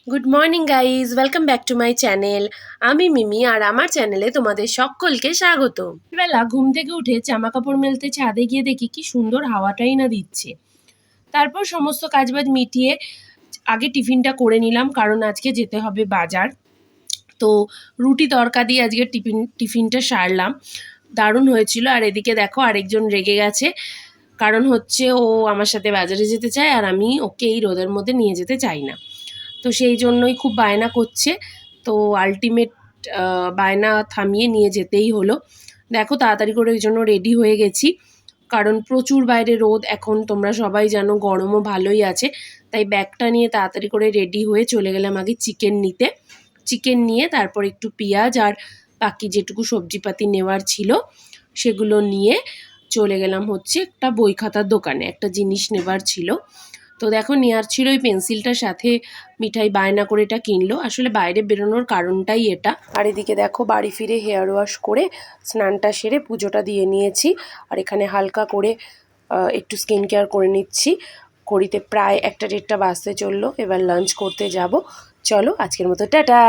Good morning guys, welcome back to my channel. আমি মিমি, আর আমার চ্যানেলে তোমাদের সকলকে স্বাগত। বেলা ঘুম থেকে উঠে জামা কাপড় মেলতে ছাদে গিয়ে দেখি কি সুন্দর হাওয়াটাই না দিচ্ছে। তারপর সমস্ত কাজবাজ মিটিয়ে আগে টিফিনটা করে নিলাম, কারণ আজকে যেতে হবে বাজার। তো রুটি তড়কা দিয়ে আজকে টিফিনটা সারলাম, দারুণ হয়েছিল। আর এদিকে দেখো আরেকজন রেগে গেছে, কারণ হচ্ছে ও আমার সাথে বাজারে যেতে চায় আর আমি ওকে এই রোদের মধ্যে নিয়ে যেতে চাই না। তো সেই জন্যই খুব বায়না করছে। তো আলটিমেট বায়না থামিয়ে নিয়ে যেতেই হলো। দেখো তাড়াতাড়ি করে ওই জন্য রেডি হয়ে গেছি, কারণ প্রচুর বাইরে রোদ এখন, তোমরা সবাই জানো, গরমও ভালোই আছে। তাই ব্যাগটা নিয়ে তাড়াতাড়ি করে রেডি হয়ে চলে গেলাম আগে চিকেন নিতে। চিকেন নিয়ে তারপর একটু পেঁয়াজ আর বাকি যেটুকু সবজিপাতি নেওয়ার ছিল সেগুলো নিয়ে চলে গেলাম হচ্ছে একটা বই খাতার দোকানে, একটা জিনিস নেবার ছিল। তো দেখো নেওয়ার ছিল ওই পেন্সিলটার সাথে মিঠাই, বায়না করে এটা কিনলো। আসলে বাইরে বেরোনোর কারণটাই এটা। আর এদিকে দেখো বাড়ি ফিরে হেয়ার ওয়াশ করে স্নানটা সেরে পুজোটা দিয়ে নিয়েছি। আর এখানে হালকা করে একটু স্কিন কেয়ার করে নিচ্ছি। ঘড়িতে প্রায় 1টা 1:30 বাজতে চললো, এবার লাঞ্চ করতে যাব। চলো আজকের মতো টাটা।